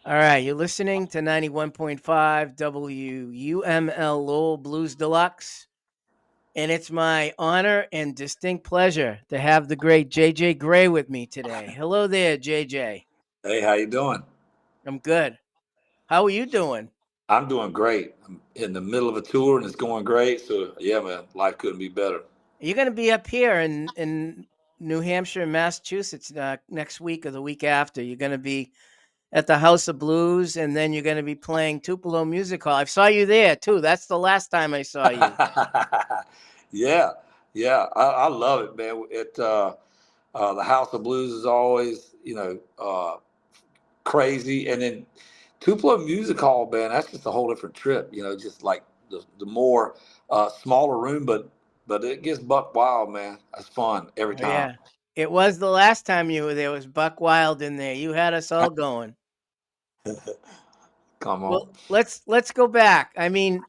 All right, you're listening to 91.5 WUML Lowell Blues Deluxe, and it's my honor and distinct pleasure to have the great JJ Gray with me today. Hello there, JJ. Hey, how you doing? I'm good. How are you doing? I'm doing great. I'm in the middle of a tour and it's going great. So yeah, man, life couldn't be better. You're going to be up here in New Hampshire and Massachusetts next week or the week after. You're going to be at the House of Blues, and then you're going to be playing Tupelo Music Hall. I saw you there too. That's the last time I saw you. Yeah, yeah, I love it, man. The House of Blues is always, crazy, and then Tupelo Music Hall, man, that's just a whole different trip. Just like the more smaller room, but it gets buck wild, man. That's fun every Oh time. yeah. It was the last time you were there. It was Buck Wild in there. You had us all going. Come Well, on. let's go back. I mean,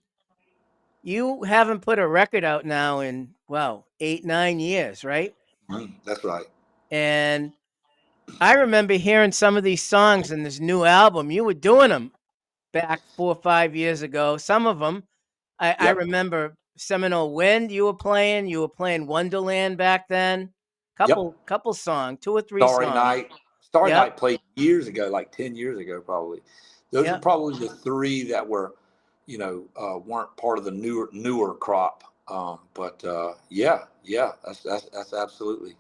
you haven't put a record out now in well, 8, 9 years, right? That's right. And I remember hearing some of these songs in this new album. You were doing them back 4 or 5 years ago. Some of them, I Yep. remember Seminole Wind. You were playing. You were playing Wonderland back then. Yep. Couple song, 2 or 3 Starry songs. Night. Starry Yep. Night played years ago, like 10 years ago, probably. Those are Yep. probably the three that were, weren't part of the newer crop. But yeah, that's absolutely. Um,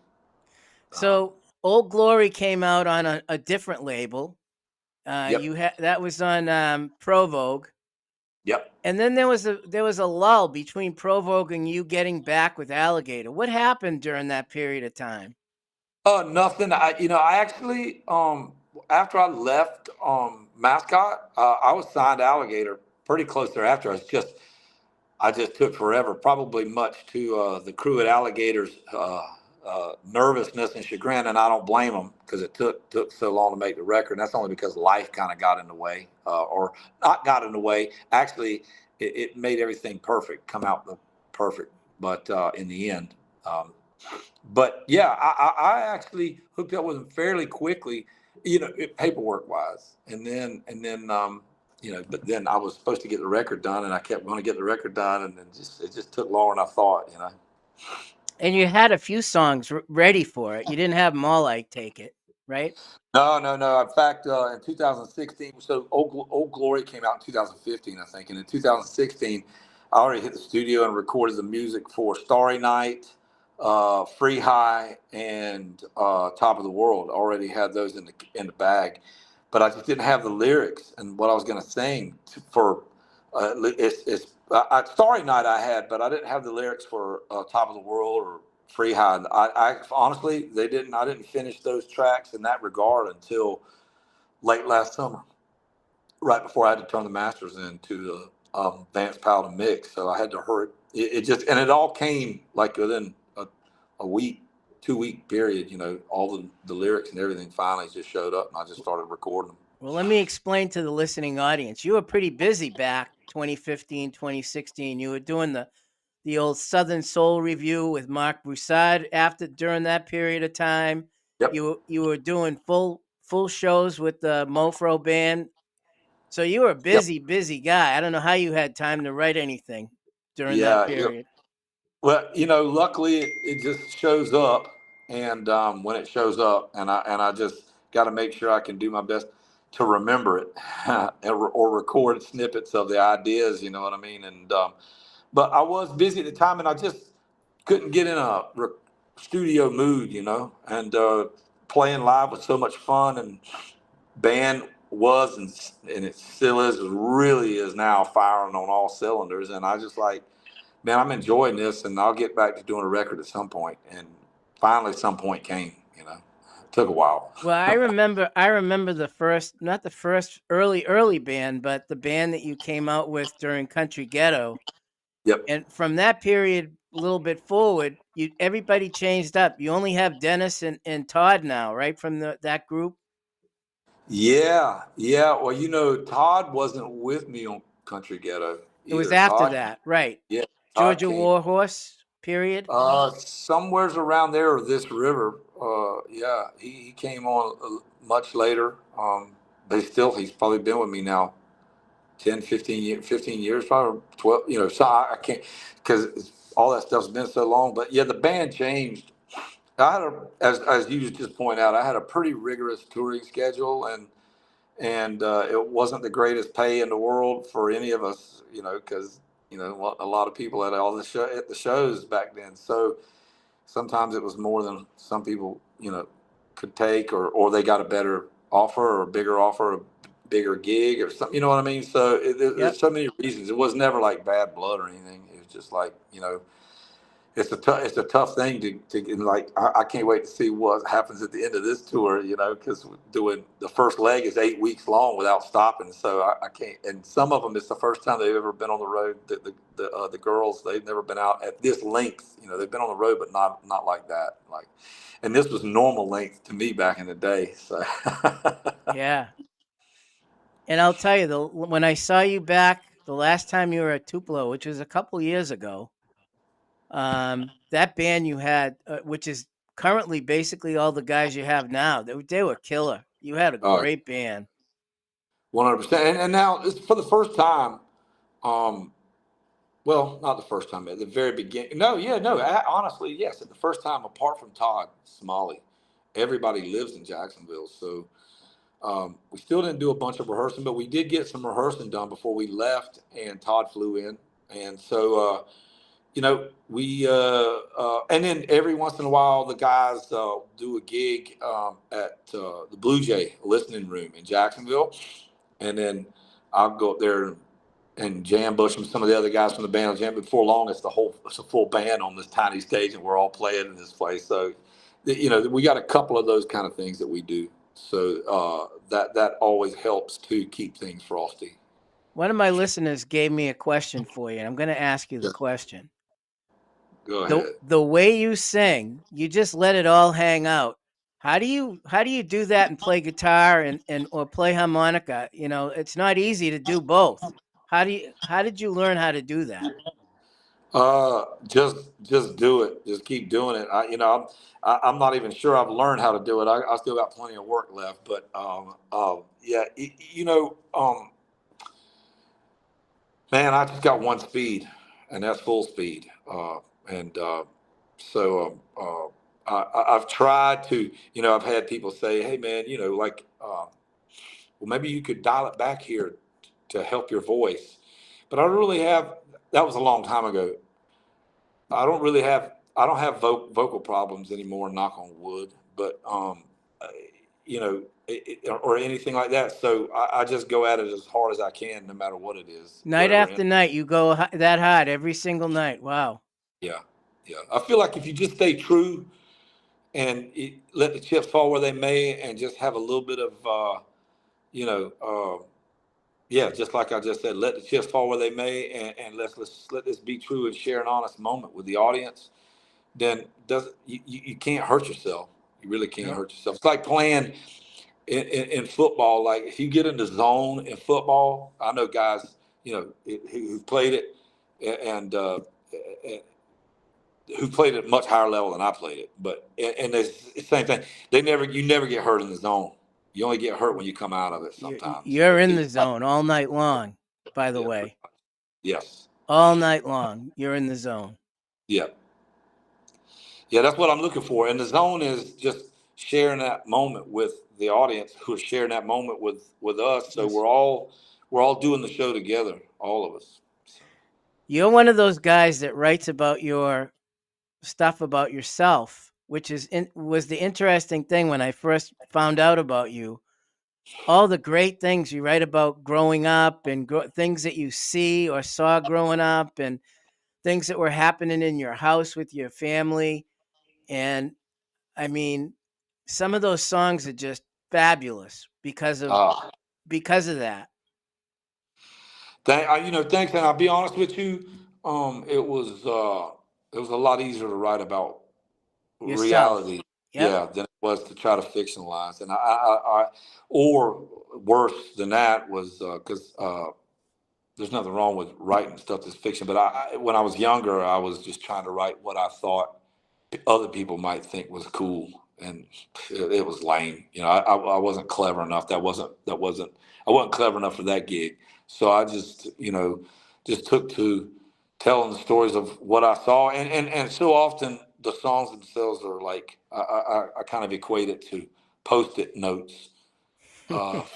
So Old Glory came out on a different label. yep, You had that was on Provogue, yep. and then there was a lull between Provogue and you getting back with Alligator. What happened during that period of time? Nothing. I actually, after I left, Mascot, I was signed to Alligator pretty close thereafter. I just took forever, probably much to the crew at Alligator's nervousness and chagrin, and I don't blame them because it took so long to make the record. And that's only because life kind of got in the way, or not got in the way. Actually, it made everything perfect, come out perfect. But in the end, but yeah, I actually hooked up with him fairly quickly, paperwork wise, but then I was supposed to get the record done, and I kept going to get the record done, and then it just took longer than I thought. And you had a few songs ready for it. You didn't have them all. I take it, right? No, no, no. In fact, in 2016, so Old Glory came out in 2015, I think, and in 2016, I already hit the studio and recorded the music for Starry Night, Free High, and Top of the World. Already had those in the bag, but I just didn't have the lyrics and what I was going to sing for. Starry Night I had, but I didn't have the lyrics for Top of the World or Free High. I honestly, they didn't. I didn't finish those tracks in that regard until late last summer, right before I had to turn the masters into the Vance Powell mix. So I had to hurry. It just and it all came like within a week, 2 week period. All the lyrics and everything finally just showed up, and I just started recording them. Well, let me explain to the listening audience. You were pretty busy back 2015, 2016. You were doing the old Southern Soul Review with Mark Broussard after during that period of time. Yep. You were doing full shows with the Mofro band. So you were a Yep. busy guy. I don't know how you had time to write anything during that Yeah. period. Well, luckily it just shows up, and when it shows up, and I just got to make sure I can do my best to remember it, or record snippets of the ideas. You know what I mean? And but I was busy at the time, and I just couldn't get in a studio mood. And playing live was so much fun, and band was and it still is, really is now firing on all cylinders, and I just like, man, I'm enjoying this, and I'll get back to doing a record at some point. And finally, some point came. It took a while. Well, I remember the first, not the first early band, but the band that you came out with during Country Ghetto. Yep. And from that period a little bit forward, you everybody changed up. You only have Dennis and Todd now, right? From that group. Yeah, yeah. Well, Todd wasn't with me on Country Ghetto It was either. after Todd, that, right? yeah, Todd Georgia came Warhorse period. somewheres around there or this river. Yeah, he came on much later. but he's probably been with me now 10, 15 years, probably 12, so I can't, because all that stuff's been so long. But yeah, the band changed. I had as you just point out, I had a pretty rigorous touring schedule, and it wasn't the greatest pay in the world for any of us, because a lot of people at at the shows back then. So sometimes it was more than some people, could take, or they got a better offer or a bigger offer, a bigger gig or something. You know what I mean? So Yep. there's so many reasons. It was never like bad blood or anything. It was just like, it's a tough thing to like. I can't wait to see what happens at the end of this tour. Because doing the first leg is 8 weeks long without stopping. So I can't. And some of them, it's the first time they've ever been on the road. The girls, they've never been out at this length. They've been on the road, but not like that. Like, and this was normal length to me back in the day. So Yeah. And I'll tell you, when I saw you back the last time you were at Tupelo, which was a couple years ago, that band you had, which is currently basically all the guys you have now, they were killer. You had a uh, great band. 100%. And now it's for the first time. Um, Well, not the first time. At the very beginning. No, yeah, no. Honestly, yes. At the first time, apart from Todd Smalley, everybody lives in Jacksonville. So we still didn't do a bunch of rehearsing, but we did get some rehearsing done before we left, and Todd flew in. And so, and then every once in a while, the guys do a gig at the Blue Jay listening room in Jacksonville. And then I'll go up there and jam Bush and some of the other guys from the band will jam. Before long, it's a full band on this tiny stage, and we're all playing in this place. So, we got a couple of those kind of things that we do. So that always helps to keep things frosty. One of my listeners gave me a question for you, and I'm going to ask you the Yeah, question. go the ahead. The way you sing, you just let it all hang out. How do you do that and play guitar and or play harmonica? It's not easy to do both. How did you learn how to do that? Just do it. Just keep doing it. I'm not even sure I've learned how to do it. I still got plenty of work left, but yeah, man, I just got one speed, and that's full speed. And so I've tried to, I've had people say, "Hey, man, like, well, maybe you could dial it back here to help your voice." But I don't really have. That was a long time ago. I don't have vocal problems anymore. Knock on wood. But or anything like that. So I just go at it as hard as I can, no matter what it is, Night whatever. after night, you go that hard every single night. Wow. Yeah, yeah. I feel like if you just stay true and let the chips fall where they may, and just have a little bit of, you know, yeah, just like I just said, let the chips fall where they may, and let's let this be true and share an honest moment with the audience. Then you can't hurt yourself. You really can't Nope. hurt yourself. It's like playing in football. Like if you get in the zone in football, I know guys, who played it, and who played at a much higher level than I played it. But and it's the same thing. You never get hurt in the zone. You only get hurt when you come out of it sometimes. You're in the zone all night long. By the Yeah, way, yes, all night long, you're in the zone. yeah, yeah. That's what I'm looking for. And the zone is just sharing that moment with the audience, who are sharing that moment with us. So Yes. we're all doing the show together, all of us. You're one of those guys that writes about your stuff about yourself, which was the interesting thing when I first found out about you. All the great things you write about growing up and things that you see or saw growing up and things that were happening in your house with your family. And I mean, some of those songs are just fabulous Uh, because of that. thanks. And I'll be honest with you, it was a lot easier to write about Yourself. reality, Yep. yeah, than it was to try to fictionalize. And or worse than that was because there's nothing wrong with writing stuff that's fiction. But when I was younger, I was just trying to write what I thought other people might think was cool. and it was lame. I wasn't clever enough. I wasn't clever enough for that gig. So I just, just took to telling the stories of what I saw, and so often the songs themselves are like I kind of equate it to post-it notes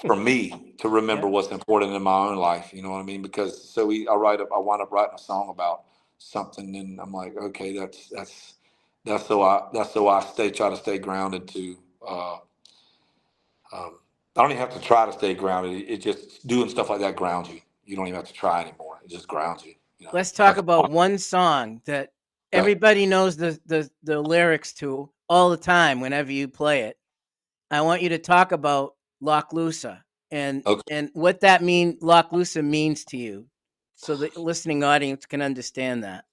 for me to remember Yep. what's important in my own life. You know what I mean? Because I wind up writing a song about something, and I'm like, okay, that's so I try to stay grounded to. Uh, I don't even have to try to stay grounded. It just doing stuff like that grounds you. You don't even have to try anymore. It just grounds you. Let's It's talk like about one song that okay, everybody knows the lyrics to all the time whenever you play it. I want you to talk about Lock Loosa okay. and what that Lock Loosa means to you, so the listening audience can understand that.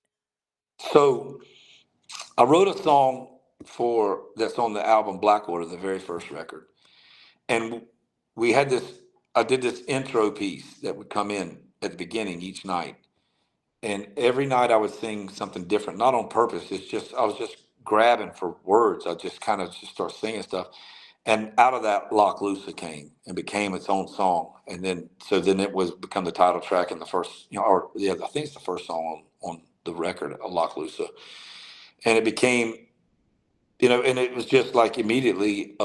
So I wrote a song for that's on the album Black Order, the very first record, and we had this. I did this intro piece that would come in at the beginning each night, and every night I would sing something different, not on purpose. It's just I was just grabbing for words. I just kind of just start singing stuff, and out of that, Lock Loosa came and became its own song, and then it was become the title track in the first, or yeah, I think it's the first song on the record, Lock Loosa, and it became, and it was just like immediately.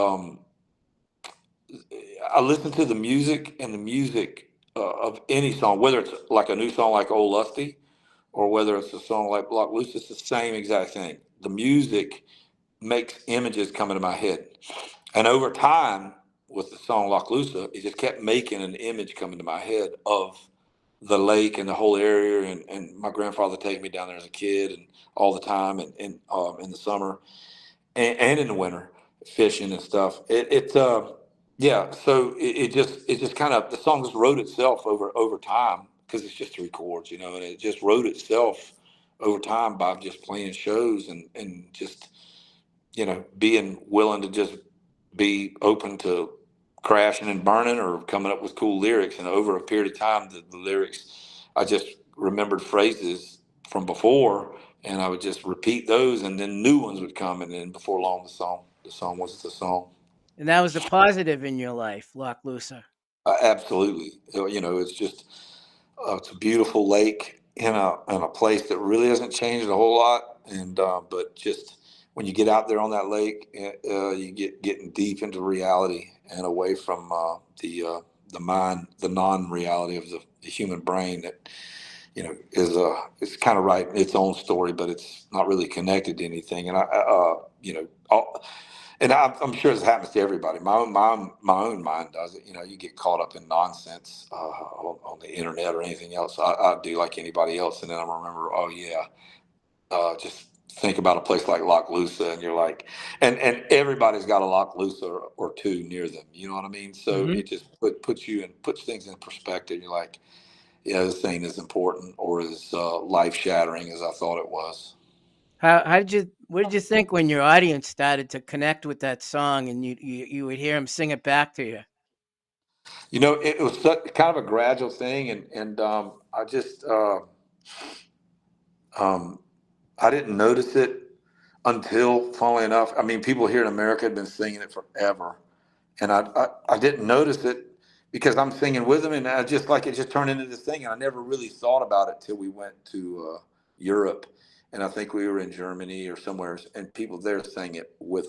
I listen to the music and the music of any song, whether it's like a new song like Old Lusty or whether it's a song like Block Loose, it's the same exact thing. The music makes images come into my head. And over time, with the song Lock Loosa, it just kept making an image come into my head of the lake and the whole area. And my grandfather taking me down there as a kid and all the time and in the summer and in the winter fishing and stuff. Yeah. So it just kind of the song just wrote itself over time because it's just 3 chords, and it just wrote itself over time by just playing shows and just being willing to just be open to crashing and burning or coming up with cool lyrics. And over a period of time, the lyrics, I just remembered phrases from before, and I would just repeat those, and then new ones would come, and then before long, the song was the song. And that was a positive in your life, Lock Loosa. Absolutely, it's just it's a beautiful lake in a place that really hasn't changed a whole lot, and but just when you get out there on that lake, you getting deep into reality and away from the mind, the non-reality of the human brain that is it's kind of writing its own story, but it's not really connected to anything. And I'm sure this happens to everybody. My own mind does it. You get caught up in nonsense on the internet or anything else. I do like anybody else, and then I remember, oh yeah, just think about a place like Lock Loosa, and you're like, and everybody's got a Lock Loosa or two near them. You know what I mean? So Hmm. it just puts things in perspective. You're like, yeah, this thing is important or as life shattering as I thought it was. How did you? What did you think when your audience started to connect with that song and you would hear them sing it back to you? It was kind of a gradual thing, and I just um, I didn't notice it until, funnily enough, I mean, people here in America had been singing it forever, and I didn't notice it because I'm singing with them, and I just like it just turned into this thing, and I never really thought about it till we went to Europe, and I think we were in Germany or somewhere, and people there sang it with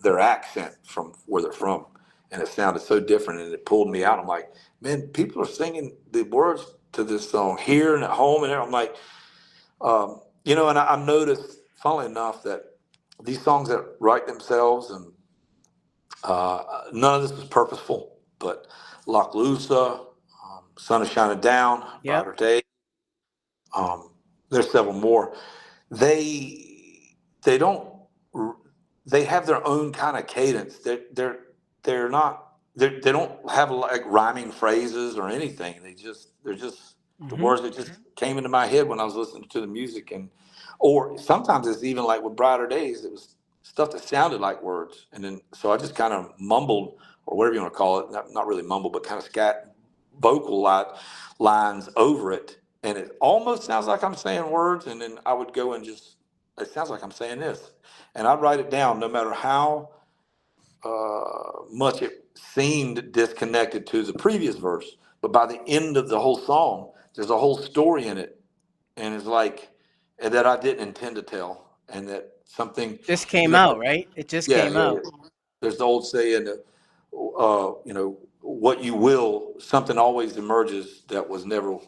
their accent from where they're from, and it sounded so different, and it pulled me out. I'm like, man, people are singing the words to this song here and at home, and I'm like, and I've noticed, funnily enough, that these songs that write themselves and none of this was purposeful, but Lock Loosa, Sun is Shining Down, Yep. Brighter Day. Um, there's several more. They don't. They have their own kind of cadence. They're not. They don't have like rhyming phrases or anything. They're just the Hmm. words that just came into my head when I was listening to the music, and or sometimes it's even like with Brighter Days. It was stuff that sounded like words, and then so I just kind of mumbled or whatever you want to call it. Not really mumble, but kind of scat vocal lines over it, and it almost sounds like I'm saying words, and then I would go and just, it sounds like I'm saying this, and I'd write it down no matter how. much it seemed disconnected to the previous verse. But by the end of the whole song, there's a whole story in it, and it's like, and that I didn't intend to tell, and that something, Just you came know, out, right? It just yeah, came yeah, out. yeah. There's the old saying, you know, what you will, something always emerges that was never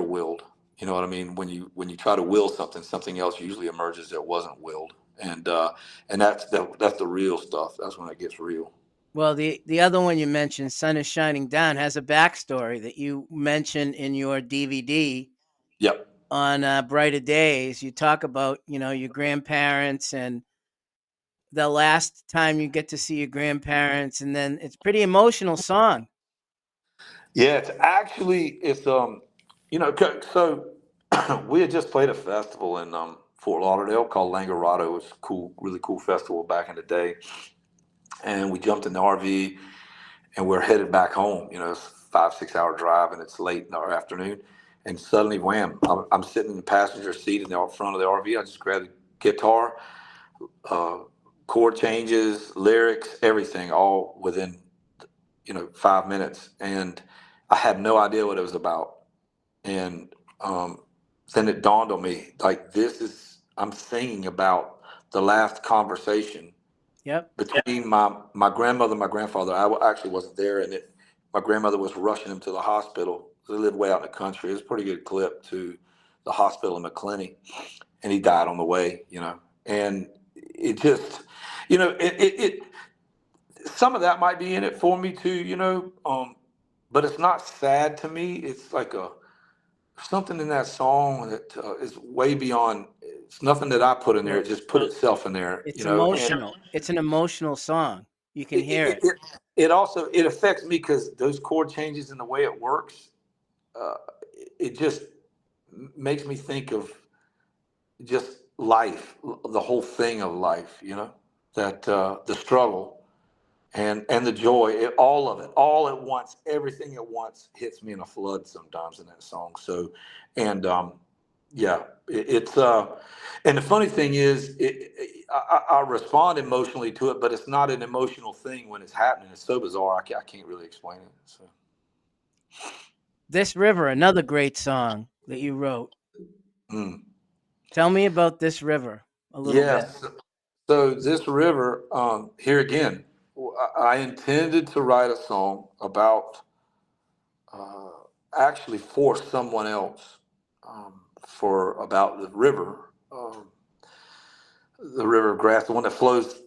willed. You know what I mean? When you try to will something, something else usually emerges that wasn't willed, and that's the real stuff. That's when it gets real. Well, the other one you mentioned, "Sun is Shining Down," has a backstory that you mention in your DVD Yep. on Brighter Days. You talk about, your grandparents and the last time you get to see your grandparents, and then it's a pretty emotional song. Yeah, it's you know, so we had just played a festival in Fort Lauderdale called Langerado. It was a cool, really cool festival back in the day, and we jumped in the RV and we're headed back home. You know, it's a 5 6 hour drive, and it's late in our afternoon. And suddenly, wham! I'm sitting in the passenger seat in the front of the RV. I just grabbed the guitar, uh, chord changes, lyrics, everything, all within 5 minutes, and I had no idea what it was about. And then it dawned on me, like, I'm singing about the last conversation Yep. between my grandmother and my grandfather. Actually wasn't there, and my grandmother was rushing him to the hospital. They lived way out in the country. It was a pretty good clip to the hospital in McClenny, and he died on the way. And it just, it some of that might be in it for me too. But it's not sad to me. It's like something in that song that is way beyond. It's nothing that I put in there. Well, It just put itself in there. it's And emotional. It's an emotional song. You can it hear it, it. it, it also it affects me because those chord changes and the way it works. Uh, it just makes me think of just life, the whole thing of life. That the struggle and the joy, all of it, all at once, everything at once hits me in a flood sometimes in that song. So, and yeah, and the funny thing is, I respond emotionally to it, but it's not an emotional thing when it's happening. It's so bizarre, I can't really explain it. So, This River, another great song that you wrote. mm. Tell me about This River a little bit. Yes. So this river, here again, I intended to write a song about uh, actually for someone else, for about the river of grass, the one that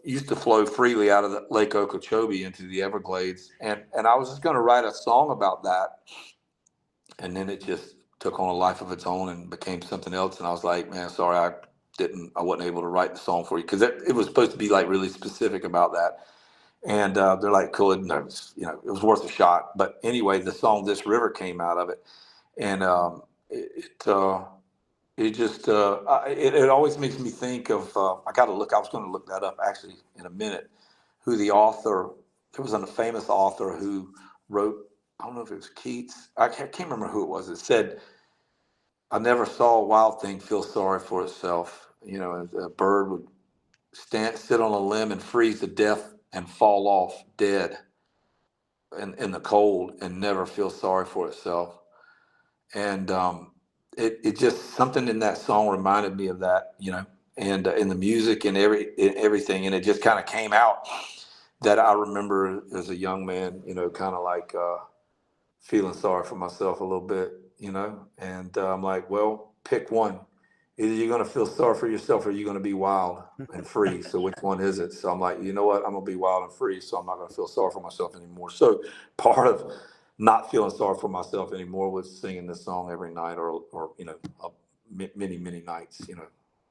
used to flow freely out of the Lake Okeechobee into the Everglades, and I was just going to write a song about that, and then it just took on a life of its own and became something else, and I was like, man, sorry, I wasn't able to write the song for you because it was supposed to be like really specific about that. And they're like, cool, and it was worth a shot. But anyway, the song "This River" came out of it, and it just it always makes me think of. I got to look. I was going to look that up actually in a minute. Who the author? There was a famous author who wrote. I don't know if it was Keats. I can't remember who it was. It said, "I never saw a wild thing feel sorry for itself." A bird would sit on a limb and freeze to death and fall off dead in the cold and never feel sorry for itself. And it just something in that song reminded me of that, and in the music and everything. And it just kind of came out that I remember as a young man, kind of like feeling sorry for myself a little bit, and I'm like, well, pick one. Either you're going to feel sorry for yourself or you're going to be wild and free. So which one is it? So I'm like, you know what? I'm going to be wild and free. So I'm not going to feel sorry for myself anymore. So part of not feeling sorry for myself anymore was singing this song every night or many, many nights,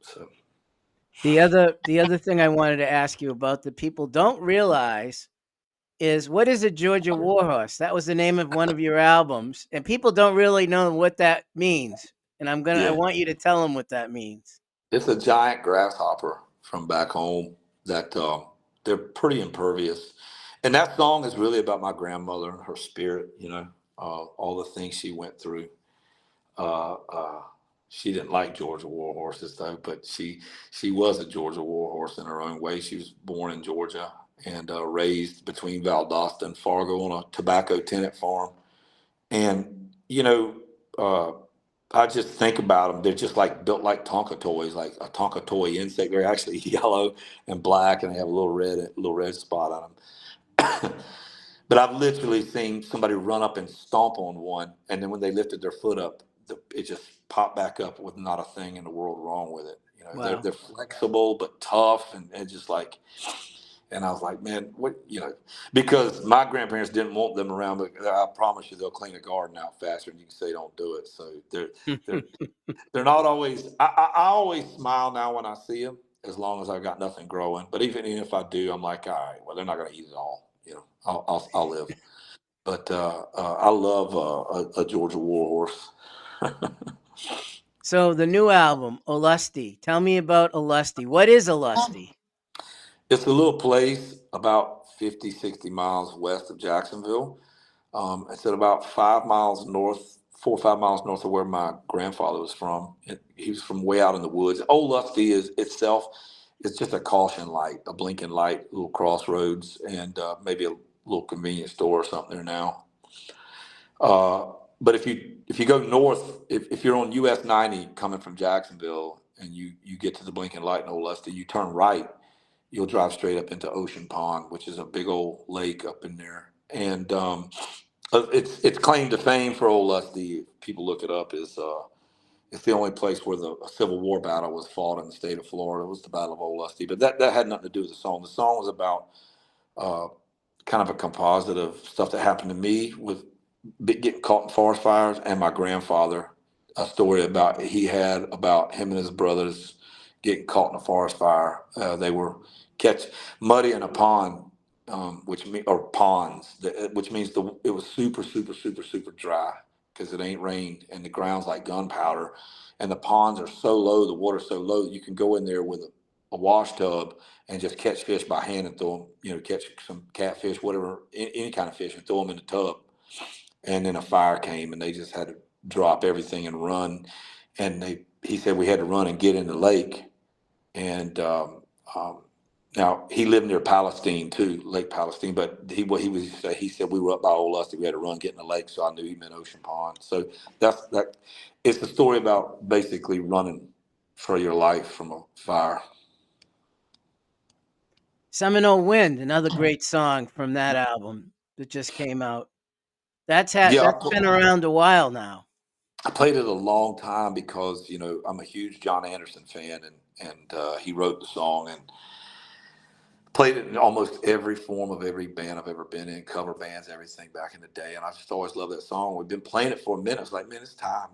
so. The other thing I wanted to ask you about that people don't realize is, what is a Georgia Warhorse? That was the name of one of your albums, and people don't really know what that means. And I Yeah, want you to tell them what that means. it's a giant grasshopper from back home that they're pretty impervious. And that song is really about my grandmother and her spirit, all the things she went through. Uh, uh, she didn't like Georgia war horses though, but she was a Georgia war horse in her own way. She was born in Georgia, and raised between Valdosta and Fargo on a tobacco tenant farm. And, uh, I just think about them. They're just like built like Tonka toys, like a Tonka toy insect. They're actually yellow and black, and they have a little red spot on them. But I've literally seen somebody run up and stomp on one, and then when they lifted their foot up, it just popped back up with not a thing in the world wrong with it. Wow. They're flexible but tough, and just like. And I was like, man, because my grandparents didn't want them around, but I promise you, they'll clean a garden out faster than you can say don't do it. So they're they're not always. I always smile now when I see them, as long as I've got nothing growing. But even if I do, I'm like, all right, well, they're not going to eat it all. I'll live. But I love a Georgia war horse. So the new album, Olusty. Tell me about Olusty. What is Olusty? It's a little place about 50, 60 miles west of Jacksonville. It's at about 5 miles north, 4 or 5 miles north of where my grandfather was from. He was from way out in the woods. Old Lusty is itself, it's just a caution light, a blinking light, little crossroads, and maybe a little convenience store or something there now. But if you go north, if you're on US 90 coming from Jacksonville and you get to the blinking light in Old Lusty, you turn right, you'll drive straight up into Ocean Pond, which is a big old lake up in there. And it's claim to fame for Old Lusty. People look it up. It's the only place where the Civil War battle was fought in the state of Florida. It was the Battle of Old Lusty. But that had nothing to do with the song. The song was about uh, kind of a composite of stuff that happened to me with getting caught in forest fires, and my grandfather. A story he had about him and his brothers getting caught in a forest fire. They were catch muddy in a pond, or ponds, which means it was super, super, super, super dry because it ain't rained, and the ground's like gunpowder, and the ponds are so low, the water's so low that you can go in there with a wash tub and just catch fish by hand and throw them, catch some catfish, whatever, any kind of fish, and throw them in the tub. And then a fire came, and they just had to drop everything and run. And he said we had to run and get in the lake. And now he lived near Palestine too, Lake Palestine. But he said we were up by Old Lusty, we had to run, get in the lake. So I knew he meant Ocean Pond. So that. It's a story about basically running for your life from a fire. Seminole Wind, another great song from that album that just came out. That's Yeah, been around a while now. I played it a long time because I'm a huge John Anderson fan, and he wrote the song and played it in almost every form of every band I've ever been in, cover bands, everything back in the day. And I just always loved that song. We've been playing it for a minute. It's like, man, it's time,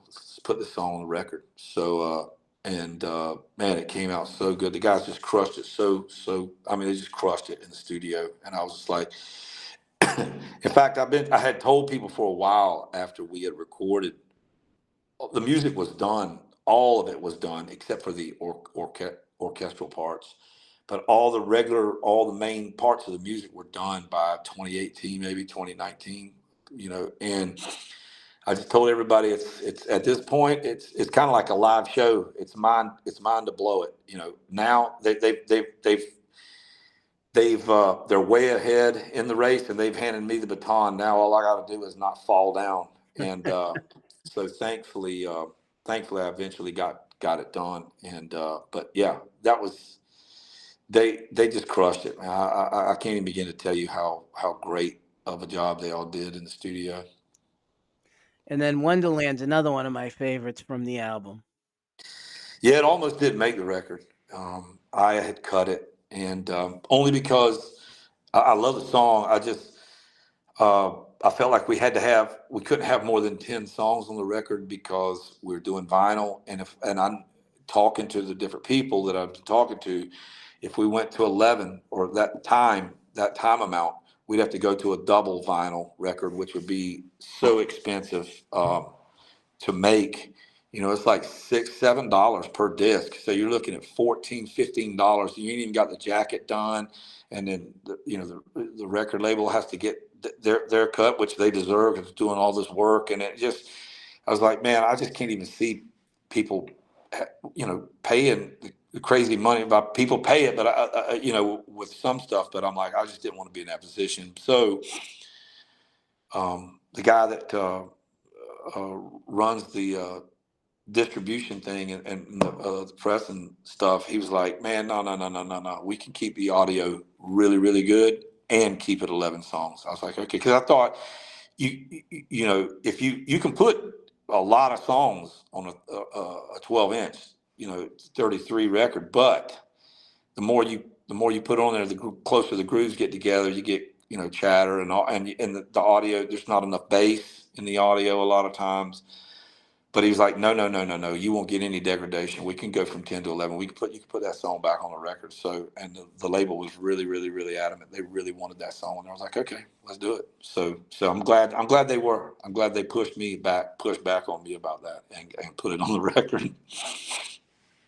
let's put this song on the record. So, man, it came out so good. The guys just crushed it. I mean, they just crushed it in the studio. And I was just like, in fact, I had told people for a while after we had recorded, the music was done. All of it was done except for the orchestral parts. But all the main parts of the music were done by 2018, maybe 2019, and I just told everybody it's at this point, it's kind of like a live show. It's mine to blow it. Now they're way ahead in the race, and they've handed me the baton. Now all I got to do is not fall down. And so thankfully I eventually got it done. And but yeah, that was they just crushed it, man. I can't even begin to tell you how great of a job they all did in the studio. And then Wonderland's another one of my favorites from the album. Yeah, it almost did make the record. I had cut it, and only because I love the song. I felt like we couldn't have more than 10 songs on the record because we're doing vinyl, and I'm talking to the different people that I've been talking to. If we went to 11 or that time amount, we'd have to go to a double vinyl record, which would be so expensive to make. It's like $6-7 per disc. So you're looking at $14-15. You ain't even got the jacket done, and then the record label has to get their cut, which they deserve because doing all this work. And I was like, man, I just can't even see people, paying crazy money about people pay it, but I, you know, with some stuff, but I'm like, I just didn't want to be in that position. So the guy that runs the distribution thing and the press and stuff, he was like, man, no, we can keep the audio really, really good and keep it 11 songs. I was like, okay, because I thought you know, if you can put a lot of songs on a 12-inch, you know, 33 record, but the more you put on there, the closer the grooves get together, you get, you know, chatter and all, and the audio, there's not enough bass in the audio a lot of times. But he was like, no, you won't get any degradation. We can go from 10 to 11. You can put that song back on the record. So, and the label was really, really, really adamant. They really wanted that song, and I was like, okay, let's do it. So I'm glad they were. I'm glad they pushed back on me about that, and put it on the record.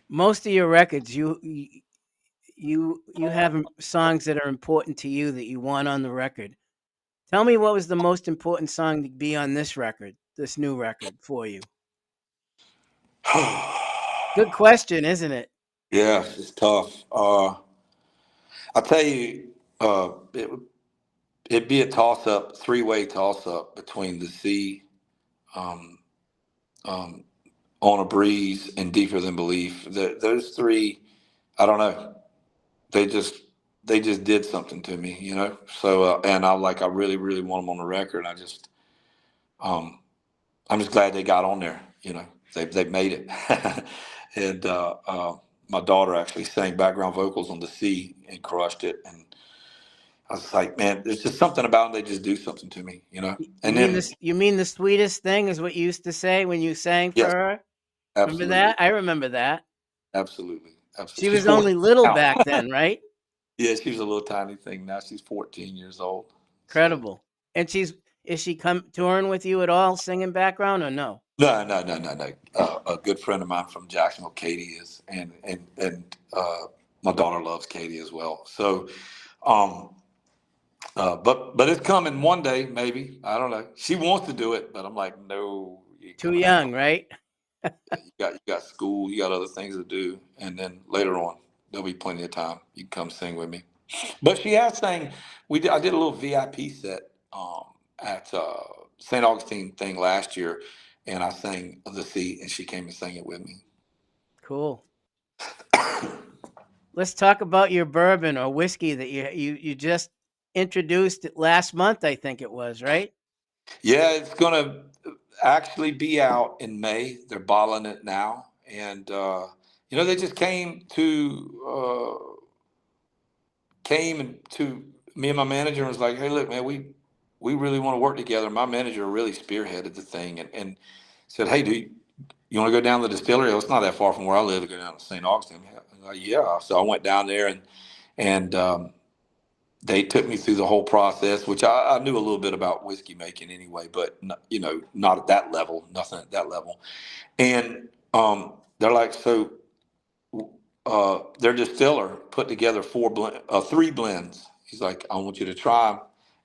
Most of your records, you have songs that are important to you that you want on the record. Tell me, what was the most important song to be on this record, this new record for you? Good question, isn't it? Yeah, it's tough. I'll tell you, it'd be a three-way toss-up between the sea, um, um, on a breeze, and deeper than belief. Those three, I don't know. They just did something to me, you know. So and I really, really want them on the record. I just I'm just glad they got on there. You know, they made it. And my daughter actually sang background vocals on the sea and crushed it. And I was like, man, there's just something about them. They just do something to me, you know. You And mean then this? You mean the sweetest thing is what you used to say when you sang for yes, her? Remember absolutely, that? I remember that. absolutely, She absolutely. She's was 14 only little now. back then, right? Yeah, she was a little tiny thing. Now she's 14 years old. So. Incredible. And is she come touring with you at all, singing background or no? No. A good friend of mine from Jacksonville, Katie, is, and my daughter loves Katie as well. So, um, but it's coming one day, maybe. I don't know. She wants to do it, but I'm like, no, you ain't Too coming out. young, right? You got school, you got other things to do, and then later on there'll be plenty of time. You can come sing with me. But she has sang. I did a little VIP set at St. Augustine thing last year, and I sang the sea, and she came and sang it with me. Cool. Let's talk about your bourbon or whiskey that you just introduced it last month, I think it was, right? Yeah, it's gonna actually be out in May. They're bottling it now, and you know, they just came and to me and my manager and was like, "Hey, look, man, we really want to work together." My manager really spearheaded the thing and said, "Hey, dude, you want to go down to the distillery? It's not that far from where I live to go down to St. Augustine." I was like, yeah. So I went down there and they took me through the whole process, which I knew a little bit about whiskey making anyway, but you know, not at that level, nothing at that level. And they're like, so their distiller put together three blends. He's like, I want you to try them.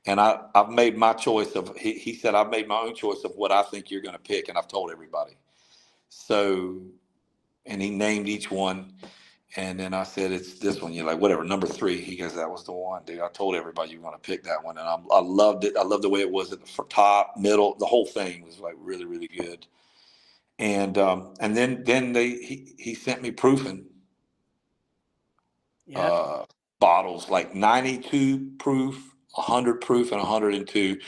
And I've made my choice he said, I've made my own choice of what I think you're going to pick. And I've told everybody. So, and he named each one. And then I said, it's this one. You're like, whatever, number three. He goes, that was the one, dude. I told everybody you were going to pick that one. And I loved it. I loved the way it was at the top, middle. The whole thing was like really, really good. And then he sent me proofing Yeah. uh, bottles, like 92 proof, 100 proof, and 102.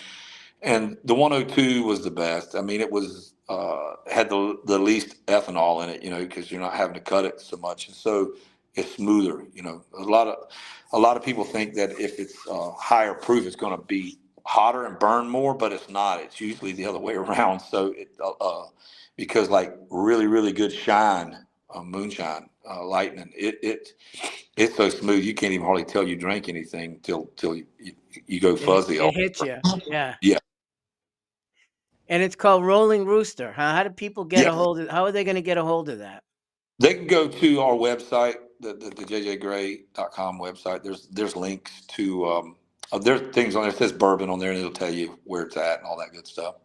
And the 102 was the best. I mean, it was had the least ethanol in it, you know, because you're not having to cut it so much, and so it's smoother. You know, a lot of people think that if it's higher proof, it's going to be hotter and burn more, but it's not. It's usually the other way around. So because like really, really good shine, moonshine, lightning, it's so smooth you can't even hardly tell you drink anything till you go fuzzy It on hits you. Yeah. it. Yeah. And it's called Rolling Rooster. Huh? How do people get a Yes. hold of? How are they going to get a hold of that? They can go to our website, the jjgray.com website. There's links to there's things on there. It says bourbon on there, and it'll tell you where it's at and all that good stuff.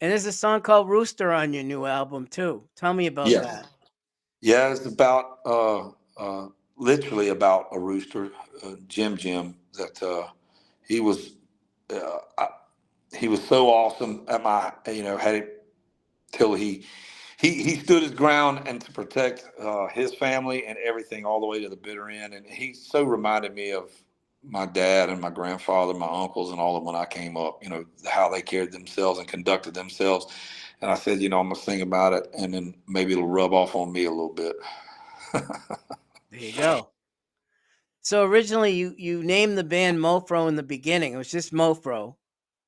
And there's a song called Rooster on your new album too. Tell me about Yes. that. Yeah, it's about literally about a rooster, Jim. That he was uh, I, he was so awesome at my had it till he stood his ground and to protect his family and everything all the way to the bitter end. And he so reminded me of my dad and my grandfather, my uncles, and all of them when I came up. How they carried themselves and conducted themselves. And I said, I'm gonna sing about it, and then maybe it'll rub off on me a little bit. There you go. So originally you named the band Mofro in the beginning. It was just Mofro.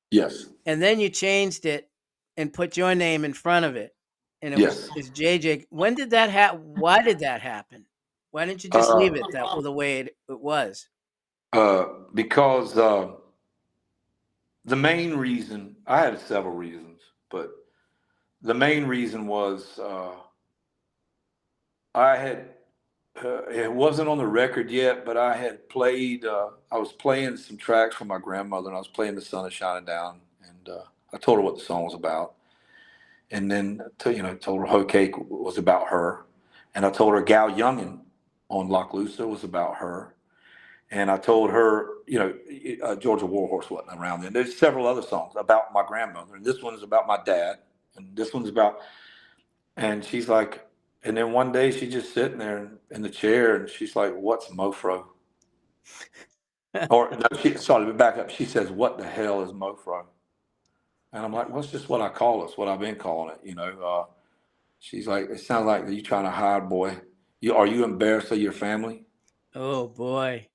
Yes. And then you changed it and put your name in front of it. And Yes. it's JJ. When did that happen? Why did that happen? Why didn't you just Uh, leave it the way it was? because the main reason, I had several reasons, but the main reason was I had, it wasn't on the record yet, but I had played, I was playing some tracks for my grandmother, and I was playing The Sun is Shining Down, and I told her what the song was about. And then, told her Hoe Cake was about her. And I told her Gal Youngin on Loch Loosa was about her. And I told her, Georgia Warhorse wasn't around then. There's several other songs about my grandmother. And this one is about my dad. And this one's about, and she's like, and then one day she's just sitting there in the chair and she's like, what's Mofro? Or, no, sorry, back up. She says, what the hell is Mofro? And I'm like, well, it's just what I call it. It's what I've been calling it. She's like, it sounds like you trying to hide, boy. Are you embarrassed of your family? Oh boy.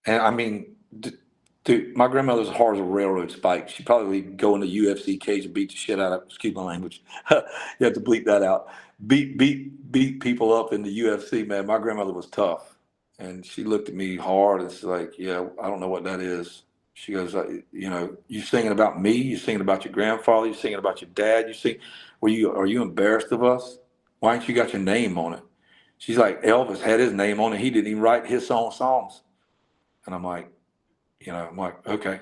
And I mean, dude, my grandmother's hard as a railroad spike. She'd probably go in the UFC cage and beat the shit out of, excuse my language. You have to bleep that out. Beat people up in the UFC, man. My grandmother was tough. And she looked at me hard and she's like, yeah, I don't know what that is. She goes, you singing about me? You singing about your grandfather? You singing about your dad? Are you embarrassed of us? Why ain't you got your name on it? She's like, Elvis had his name on it. He didn't even write his songs. And I'm like, okay.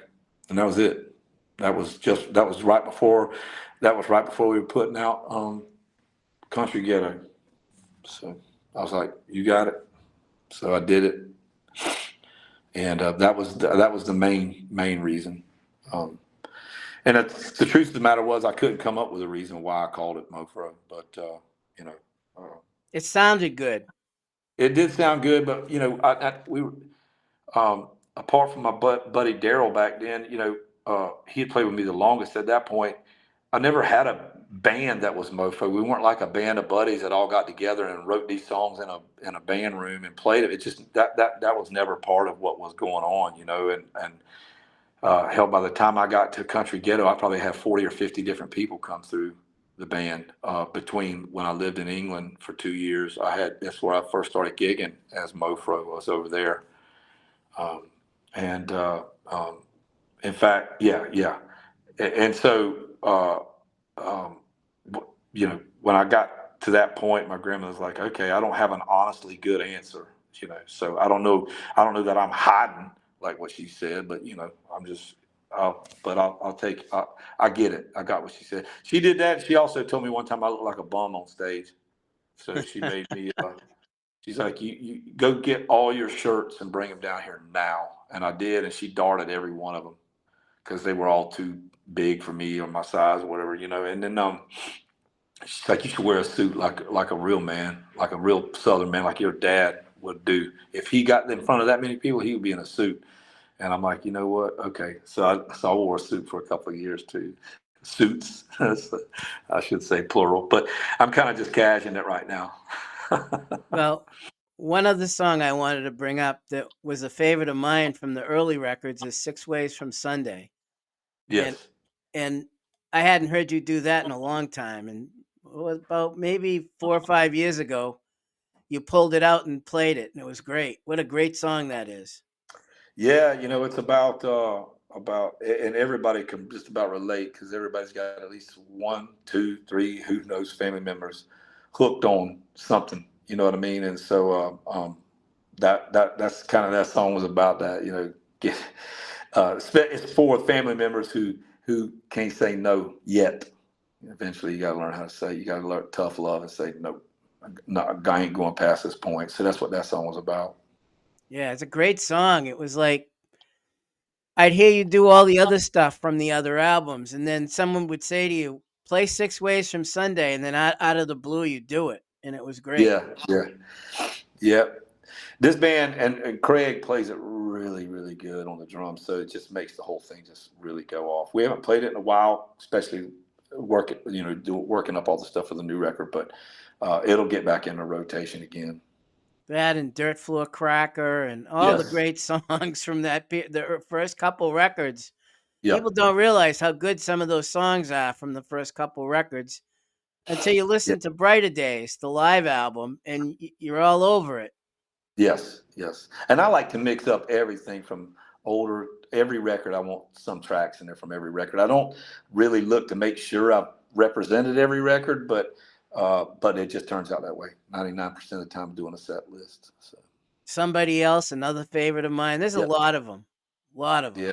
And that was it. That was right before we were putting out Country Ghetto. So I was like, you got it. So I did it. And that was the main reason. Um, and the truth of the matter was I couldn't come up with a reason why I called it Mofro, but you know, uh, It sounded good. it did sound good. But we were apart from my buddy Daryl back then. He had played with me the longest at that point. I never had a band that was Mofo. We weren't like a band of buddies that all got together and wrote these songs in a band room and played it. It just that was never part of what was going on, and hell, by the time I got to Country Ghetto, I probably had 40 or 50 different people come through the band. Between when I lived in England for 2 years, that's where I first started gigging as Mofro. Was over there, um, and in fact, yeah, and so um, when I got to that point, my grandma was like, "Okay, I don't have an honestly good answer, so I don't know that I'm hiding like what she said, but I'm just." I'll take. I get it. I got what she said. She did that. She also told me one time I looked like a bum on stage, so she made me. She's like, you go get all your shirts and bring them down here now. And I did, and she darted every one of them because they were all too big for me or my size or whatever. And then she's like, you should wear a suit like a real man, like a real Southern man, like your dad would do. If he got in front of that many people, he would be in a suit. And I'm like, you know what? Okay. So I wore a suit for a couple of years too. Suits, I should say plural, but I'm kind of just cashing it right now. Well, one other song I wanted to bring up that was a favorite of mine from the early records is Six Ways from Sunday. And Yes. and I hadn't heard you do that in a long time. And it was about maybe 4 or 5 years ago, you pulled it out and played it, and it was great. What a great song that is. Yeah, it's about, and everybody can just about relate because everybody's got at least one, two, three, who knows, family members hooked on something. You know what I mean? And so that's kind of that song was about that. Get it's for family members who can't say no yet. Eventually, you got to learn how to say. You got to learn tough love and say no. no, I ain't going past this point. So that's what that song was about. Yeah, it's a great song. It was like I'd hear you do all the other stuff from the other albums, and then someone would say to you, "Play Six Ways from Sunday," and then out of the blue, you do it, and it was great. Yeah, yeah, yeah. This band and Craig plays it really, really good on the drums, so it just makes the whole thing just really go off. We haven't played it in a while, especially working up all the stuff for the new record, but it'll get back into rotation again. That and Dirt Floor Cracker and all the Yes, great songs from the first couple records. yep, People don't realize how good some of those songs are from the first couple records until you yeah, listen to Brighter Days, the live album, and you're all over it. yes, yes. And I like to mix up everything from older. Every record, I want some tracks in there from every record. I don't really look to make sure I've represented every record, but it just turns out that way. 99% of the time, doing a set list. So Somebody Else, another favorite of mine. There's a yeah, lot of them. A lot of them. yeah,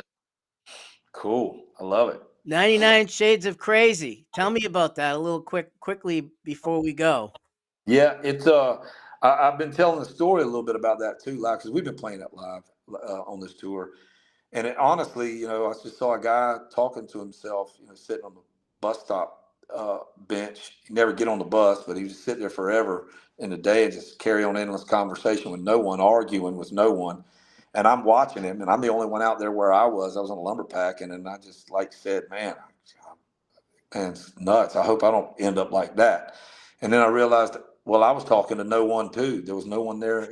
cool. I love it. 99 Shades of Crazy. Tell me about that a little quickly before we go. Yeah, I've been telling the story a little bit about that too, live, because we've been playing that live on this tour. And it, honestly, I just saw a guy talking to himself, sitting on the bus stop bench. He never get on the bus, but he would sit there forever in the day and just carry on endless conversation with no one, arguing with no one. And I'm watching him, and I'm the only one out there where I was. I was on a lumber pack, and then I just said, man, it's nuts. I hope I don't end up like that. And then I realized, well, I was talking to no one too. There was no one there.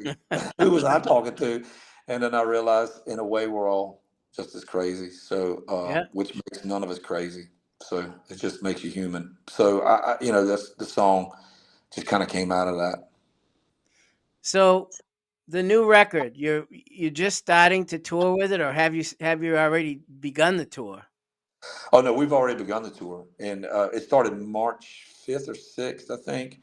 Who was I talking to? And then I realized, in a way, we're all just as crazy. So, Yeah. which makes none of us crazy. So it just makes you human. So that's the song just kind of came out of that. So the new record, you're just starting to tour with it, or have you already begun the tour? Oh no, we've already begun the tour, and it started March 5th or 6th, I think.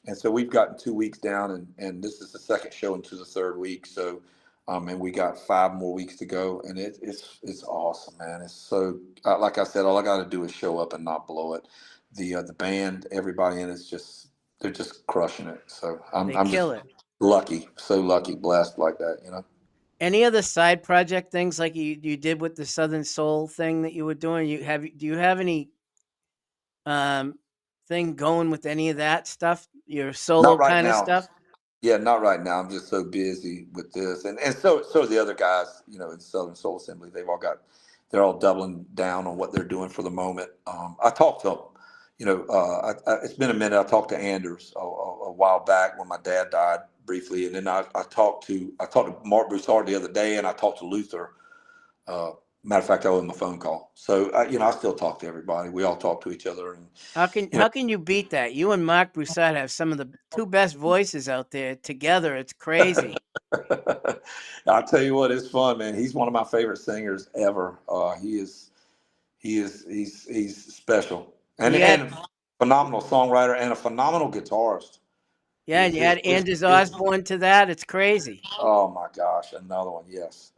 And so we've gotten 2 weeks down, and this is the second show into the third week. So, and we got 5 more weeks to go, and it's awesome, man. It's so like I said, all I got to do is show up and not blow it. The band, everybody in it's they're just crushing it. So I'm They I'm just kill it. lucky, so lucky, blessed like that. Any other side project things like you did with the Southern Soul thing that you were doing? Do you have any um thing going with any of that stuff? Your Not solo right kind of now. stuff? Yeah, not right now. I'm just so busy with this, and so are the other guys, in Southern Soul Assembly. They're all doubling down on what they're doing for the moment. I talked to them, it's been a minute. I talked to Anders a while back when my dad died briefly, and then I talked to Mark Broussard the other day, and I talked to Luther. Uh, Matter of fact, I owe him a phone call. So I still talk to everybody. We all talk to each other, and How can you know. how can you beat that? You and Mark Broussard have some of the two best voices out there together. It's crazy. I'll tell you what, it's fun, man. He's one of my favorite singers ever. He's special And and you had and phenomenal songwriter and a phenomenal guitarist. yeah, and you had Anders His Osborne to that. It's crazy. oh my gosh, another one. Yes,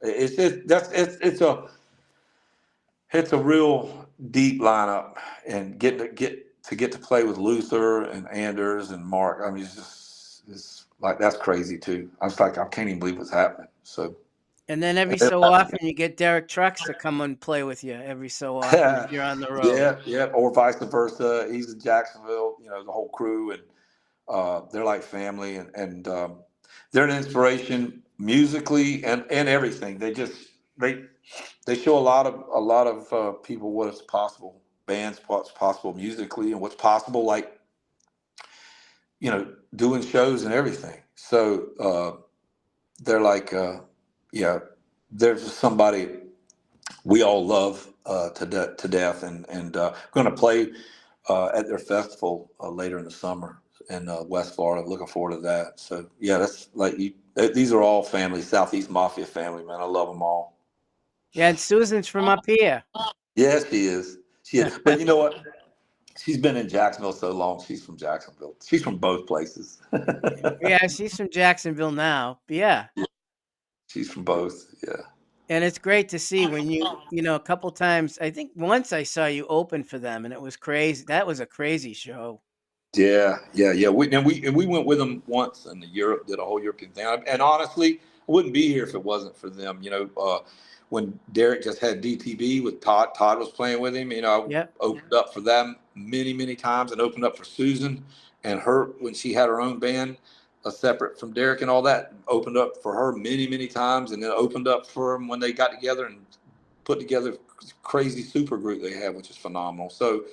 it's a real deep lineup, and get to play with Luther and Anders and Mark. I mean, it's like that's crazy too. I was like, I can't even believe what's happening. So. And then every so often you get Derek Trucks to come and play with you every so often if you're on the road. Yeah, yeah, or vice versa. He's in Jacksonville, the whole crew, and they're like family, and they're an inspiration musically and everything. They show a lot of people what is possible, bands what's possible musically and what's possible, like doing shows and everything. So they're like, yeah, there's somebody we all love to death, and going to play at their festival later in the summer in West Florida. Looking forward to that. So yeah, that's like these are all family, Southeast Mafia family, man. I love them all. Yeah, and Susan's from up here. Yes, she is. She is. But you know what? She's been in Jacksonville so long. She's from Jacksonville. She's from both places. Yeah, she's from Jacksonville now. But yeah. She's from both. Yeah. And it's great to see when a couple times, I think once I saw you open for them and it was crazy. That was a crazy show. Yeah, yeah, yeah. We went with them once in Europe, did a whole European thing. And honestly, I wouldn't be here if it wasn't for them. When Derek just had DTB with Todd, Todd was playing with him. I Yep. opened up for them many, many times, and opened up for Susan and her when she had her own band, separate from Derek and all that. Opened up for her many, many times, and then opened up for them when they got together and put together crazy super group they had, which is phenomenal. So,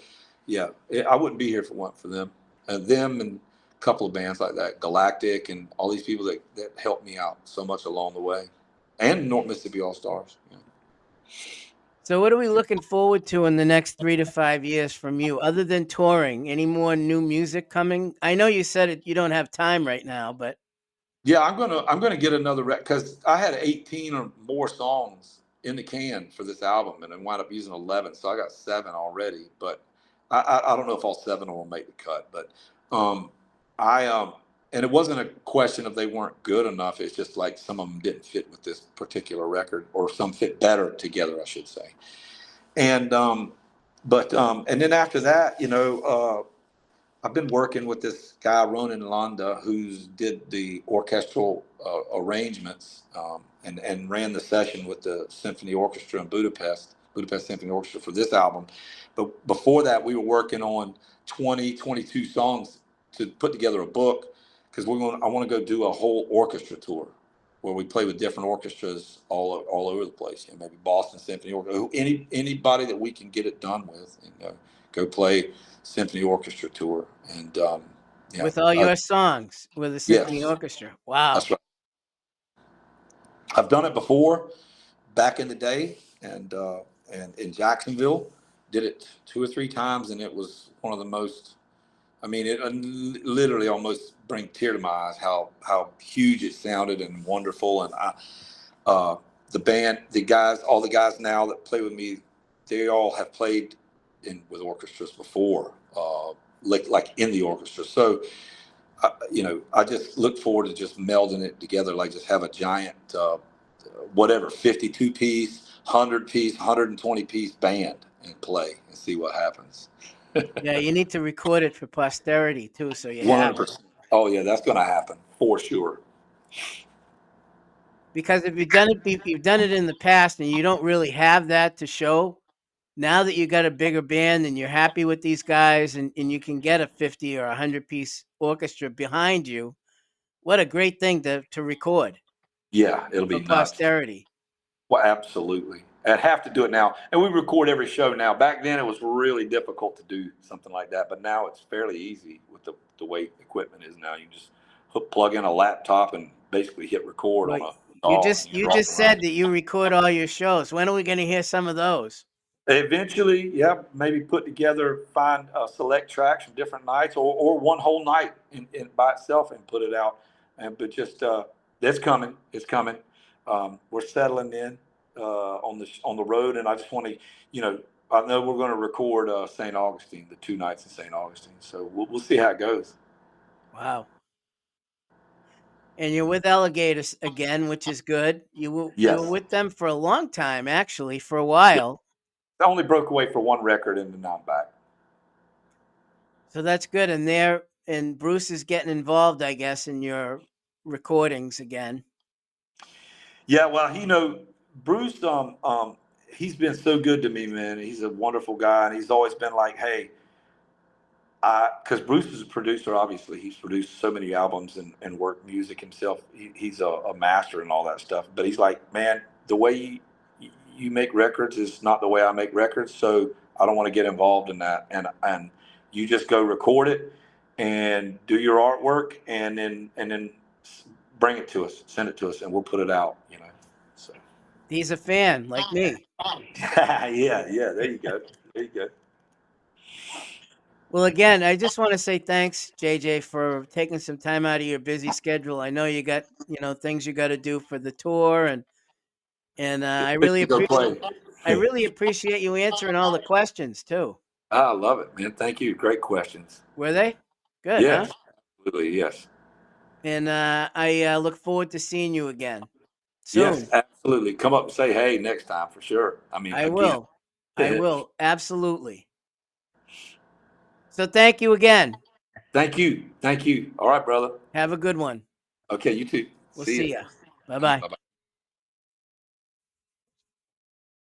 yeah, I wouldn't be here if it weren't for them. Them and a couple of bands like that, Galactic, and all these people that helped me out so much along the way, and North Mississippi All Stars. Yeah. So what are we looking forward to in the next 3 to 5 years from you, other than touring? Any more new music coming? I know you said it, you don't have time right now, but Yeah, I'm gonna get another record because I had 18 or more songs in the can for this album, and I wound up using 11, so I got 7 already. But I don't know if all 7 will make the cut. But um, I and it wasn't a question of they weren't good enough. It's just like some of them didn't fit with this particular record, or some fit better together, I should say. And and then after that, I've been working with this guy, Ronan Landa, who's did the orchestral arrangements, and ran the session with the symphony orchestra in Budapest Symphony Orchestra for this album. But before that, we were working on 22 songs to put together a book, because I want to go do a whole orchestra tour where we play with different orchestras all over the place. Maybe Boston Symphony Orchestra, anybody that we can get it done with, and go play symphony orchestra tour. And yeah, with all your songs with the symphony yes, orchestra. Wow. that's right. I've done it before back in the day, and in Jacksonville, did it 2 or 3 times, and it was one of the most. I mean, it literally almost bring tear to my eyes how huge it sounded and wonderful. And the band, all the guys now that play with me, they all have played with orchestras before, like in the orchestra. So, I just look forward to just melding it together, like just have a giant, whatever, 52 piece, 100 piece, 120 piece band and play and see what happens. Yeah, you need to record it for posterity too, so you have it. 100%. Oh yeah, that's going to happen for sure. Because if you've done it in the past and you don't really have that to show, now that you got a bigger band and you're happy with these guys, and you can get a 50 or 100-piece orchestra behind you, what a great thing to record Yeah, it'll for be nuts. posterity. Well, absolutely. I'd have to do it now. And we record every show now. Back then, it was really difficult to do something like that, but now it's fairly easy with the way equipment is now. You just plug in a laptop and basically hit record Well, on a you DAW, and just you you drop it just around. said that you record all your shows. When are we going to hear some of those? Eventually, yeah, maybe put together, find select tracks from different nights, or one whole night in by itself and put it out. But just it's coming. It's coming. We're settling in on the road, and I just want to, you know, I know we're going to record St. Augustine, the 2 nights in St. Augustine. So we'll see how it goes. Wow. And you're with Alligators again, which is good. You were Yes. with them for a long time, actually, for a Yeah. while. I only broke away for one record, and now I'm back. So that's good. And Bruce is getting involved, I guess, in your recordings again. Yeah, well, Bruce, he's been so good to me, man. He's a wonderful guy, and he's always been like, hey, because Bruce is a producer, obviously. He's produced so many albums and worked music himself. He's a master and all that stuff. But he's like, man, the way you make records is not the way I make records, so I don't want to get involved in that. And you just go record it and do your artwork, and then bring it to us, send it to us, and we'll put it out. So He's a fan like me. yeah, yeah. There you go. There you go. Well, again, I just want to say thanks, JJ, for taking some time out of your busy schedule. I know you got, things you got to do for the tour, and To go play. I really appreciate you answering all the questions too. I love it, man. Thank you. Great questions. Were they good, huh? Yes, absolutely. Yes. And I look forward to seeing you again Yes, soon. absolutely. Come up and say hey next time for sure. I mean, I again. will. I will absolutely. So thank you again. Thank you. All right, brother. Have a good one. Okay, you too. We'll see ya. ya. Bye-bye. Bye-bye.